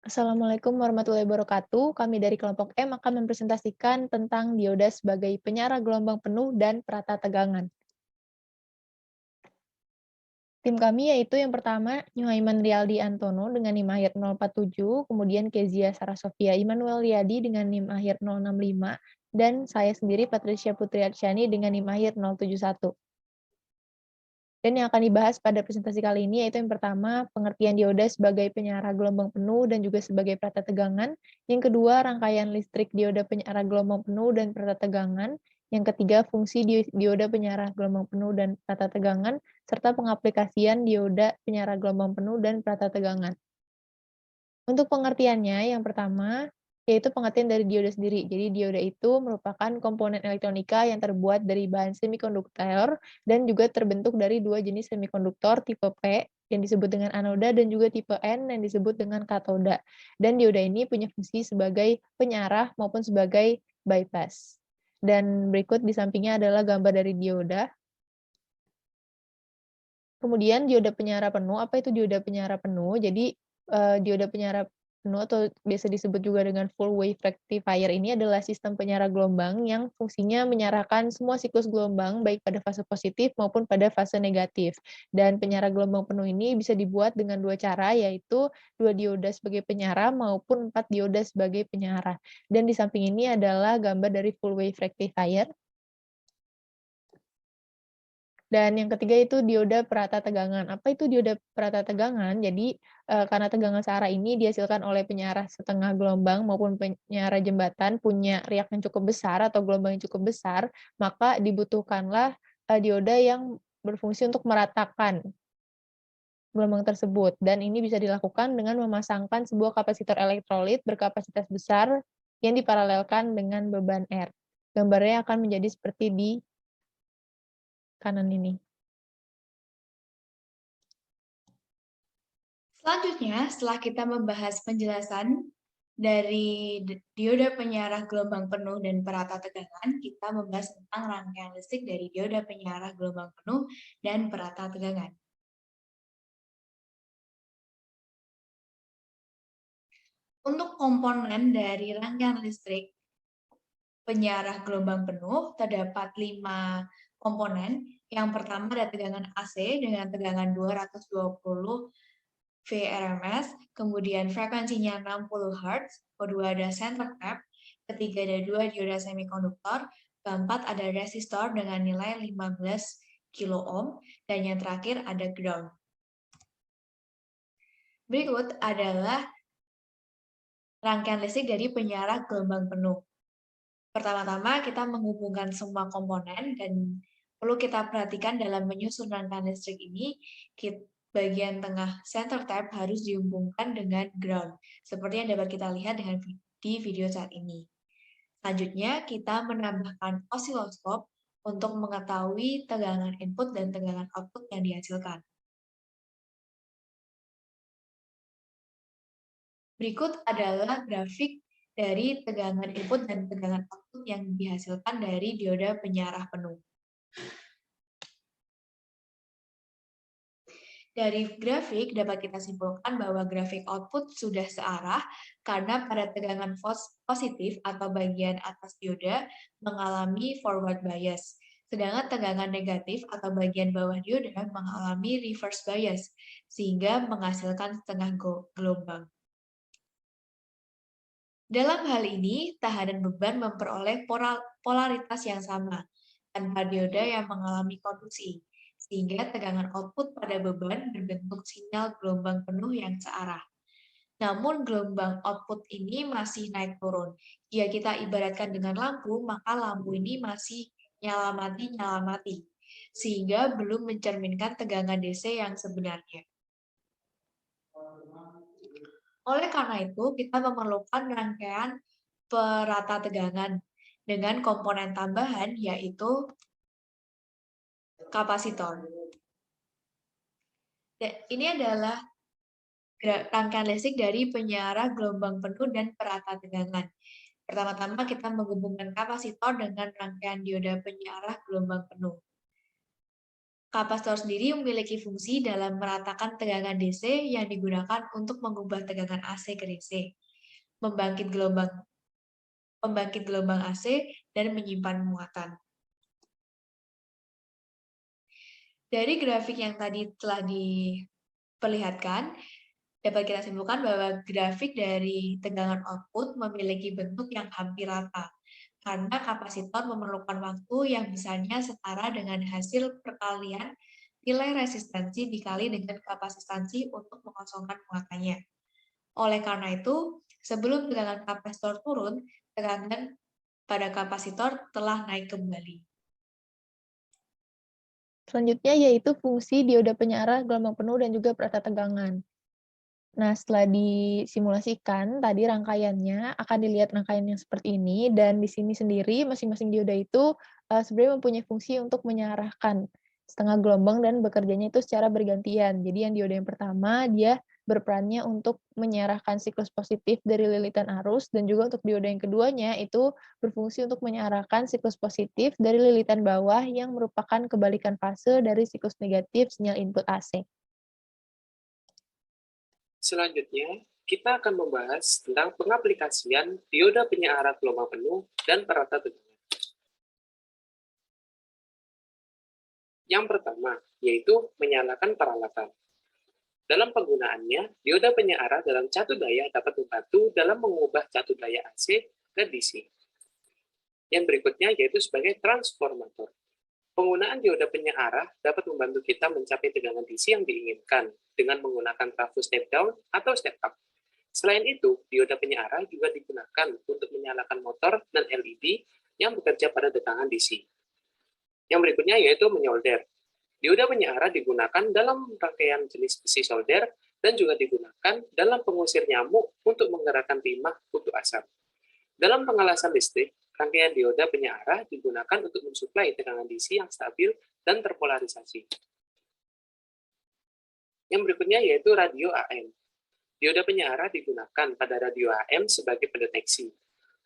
Assalamualaikum warahmatullahi wabarakatuh. Kami dari kelompok M akan mempresentasikan tentang dioda sebagai penyara gelombang penuh dan perata tegangan. Tim kami yaitu yang pertama, Nyuaiman Rialdi Antono dengan NIM akhir 047, kemudian Kezia Sarasofia Immanuel Riyadi dengan NIM akhir 065, dan saya sendiri Patricia Putri Arsyani dengan NIM akhir 071. Dan yang akan dibahas pada presentasi kali ini yaitu yang pertama, pengertian dioda sebagai penyara gelombang penuh dan juga sebagai perata tegangan. Yang kedua, rangkaian listrik dioda penyara gelombang penuh dan perata tegangan. Yang ketiga, fungsi dioda penyara gelombang penuh dan perata tegangan, serta pengaplikasian dioda penyara gelombang penuh dan perata tegangan. Untuk pengertiannya, yang pertama, yaitu pengertian dari dioda sendiri. Jadi dioda itu merupakan komponen elektronika yang terbuat dari bahan semikonduktor dan juga terbentuk dari dua jenis semikonduktor tipe P yang disebut dengan anoda dan juga tipe N yang disebut dengan katoda. Dan dioda ini punya fungsi sebagai penyarah maupun sebagai bypass. Dan berikut di sampingnya adalah gambar dari dioda. Kemudian dioda penyara penuh, apa itu dioda penyara penuh? Jadi, dioda penyara penuh atau biasa disebut juga dengan full wave rectifier ini adalah sistem penyara gelombang yang fungsinya menyarahkan semua siklus gelombang baik pada fase positif maupun pada fase negatif. Dan penyara gelombang penuh ini bisa dibuat dengan dua cara, yaitu 2 dioda sebagai penyara maupun 4 dioda sebagai penyara. Dan di samping ini adalah gambar dari full wave rectifier. Dan yang ketiga itu dioda perata tegangan. Apa itu dioda perata tegangan? Jadi, karena tegangan searah ini dihasilkan oleh penyarah setengah gelombang maupun penyarah jembatan punya riak yang cukup besar atau gelombang yang cukup besar, maka dibutuhkanlah, dioda yang berfungsi untuk meratakan gelombang tersebut. Dan ini bisa dilakukan dengan memasangkan sebuah kapasitor elektrolit berkapasitas besar yang diparalelkan dengan beban R. Gambarnya akan menjadi seperti di kanan ini. Selanjutnya, setelah kita membahas penjelasan dari dioda penyarah gelombang penuh dan perata tegangan, kita membahas tentang rangkaian listrik dari dioda penyarah gelombang penuh dan perata tegangan. Untuk komponen dari rangkaian listrik penyarah gelombang penuh, terdapat 5 komponen. Yang pertama ada tegangan AC dengan tegangan 220 VRMS, kemudian frekuensinya 60 Hz, kedua ada center tap, ketiga ada 2 dioda semikonduktor, keempat ada resistor dengan nilai 15 kilo ohm, dan yang terakhir ada ground. Berikut adalah rangkaian listrik dari penyarah gelombang penuh. Pertama-tama kita menghubungkan semua komponen dan perlu kita perhatikan dalam menyusun rangkaian listrik ini, bagian tengah center tap harus dihubungkan dengan ground, seperti yang dapat kita lihat di video saat ini. Selanjutnya, kita menambahkan osiloskop untuk mengetahui tegangan input dan tegangan output yang dihasilkan. Berikut adalah grafik dari tegangan input dan tegangan output yang dihasilkan dari dioda penyarah penuh. Dari grafik dapat kita simpulkan bahwa grafik output sudah searah karena pada tegangan positif atau bagian atas dioda mengalami forward bias, sedangkan tegangan negatif atau bagian bawah dioda mengalami reverse bias, sehingga menghasilkan setengah gelombang. Dalam hal ini, tahanan beban memperoleh polaritas yang sama, tanpa dioda yang mengalami konduksi, sehingga tegangan output pada beban berbentuk sinyal gelombang penuh yang searah. Namun gelombang output ini masih naik turun. Jika kita ibaratkan dengan lampu, maka lampu ini masih nyala mati, sehingga belum mencerminkan tegangan DC yang sebenarnya. Oleh karena itu, kita memerlukan rangkaian perata tegangan dengan komponen tambahan yaitu kapasitor. Ini adalah rangkaian listrik dari penyarah gelombang penuh dan perata tegangan. Pertama-tama kita menghubungkan kapasitor dengan rangkaian dioda penyarah gelombang penuh. Kapasitor sendiri memiliki fungsi dalam meratakan tegangan DC yang digunakan untuk mengubah tegangan AC ke DC, pembangkit gelombang AC, dan menyimpan muatan. Dari grafik yang tadi telah diperlihatkan, dapat kita simpulkan bahwa grafik dari tegangan output memiliki bentuk yang hampir rata, karena kapasitor memerlukan waktu yang besarnya setara dengan hasil perkalian nilai resistansi dikali dengan kapasitansi untuk mengosongkan muatannya. Oleh karena itu, sebelum tegangan kapasitor turun, tegangan pada kapasitor telah naik kembali. Selanjutnya yaitu fungsi dioda penyiar gelombang penuh dan juga perata tegangan. Nah, setelah disimulasikan, tadi rangkaiannya akan dilihat rangkaian yang seperti ini, dan di sini sendiri masing-masing dioda itu sebenarnya mempunyai fungsi untuk mengarahkan setengah gelombang dan bekerjanya itu secara bergantian. Jadi yang dioda yang pertama, dia berperannya untuk mengarahkan siklus positif dari lilitan arus, dan juga untuk dioda yang keduanya itu berfungsi untuk mengarahkan siklus positif dari lilitan bawah yang merupakan kebalikan fase dari siklus negatif sinyal input AC. Selanjutnya, kita akan membahas tentang pengaplikasian dioda penyiar gelombang penuh dan perata tegangan. Yang pertama, yaitu menyalakan peralatan. Dalam penggunaannya, dioda penyiar dalam catu daya dapat membantu dalam mengubah catu daya AC ke DC. Yang berikutnya yaitu sebagai transformator. Penggunaan dioda penyiar dapat membantu kita mencapai tegangan DC yang diinginkan dengan menggunakan trafo step down atau step up. Selain itu, dioda penyiar juga digunakan untuk menyalakan motor dan LED yang bekerja pada tegangan DC. Yang berikutnya yaitu menyolder. Dioda penyiar digunakan dalam rangkaian jenis besi solder dan juga digunakan dalam pengusir nyamuk untuk menggerakkan timah untuk asap. Dalam pengelasan listrik, rangkaian dioda penyiar digunakan untuk mensuplai tegangan DC yang stabil dan terpolarisasi. Yang berikutnya yaitu radio AM. Dioda penyiar digunakan pada radio AM sebagai pendeteksi.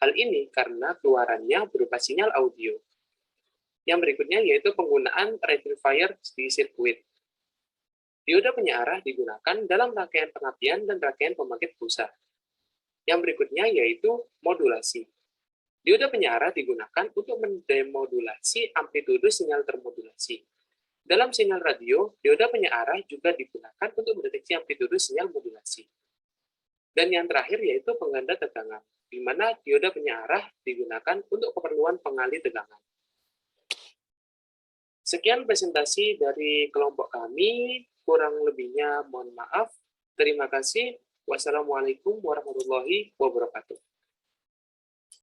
Hal ini karena keluarannya berupa sinyal audio. Yang berikutnya yaitu penggunaan rectifier di sirkuit. Dioda penyiar digunakan dalam rangkaian pengapian dan rangkaian pembangkit pulsa. Yang berikutnya yaitu modulasi. Dioda penyiar digunakan untuk mendemodulasi amplitude sinyal termodulasi. Dalam sinyal radio, dioda penyiar juga digunakan untuk mendeteksi amplitude sinyal modulasi. Dan yang terakhir yaitu pengganda tegangan, di mana dioda penyiar digunakan untuk keperluan pengalih tegangan. Sekian presentasi dari kelompok kami, kurang lebihnya mohon maaf. Terima kasih. Wassalamualaikum warahmatullahi wabarakatuh.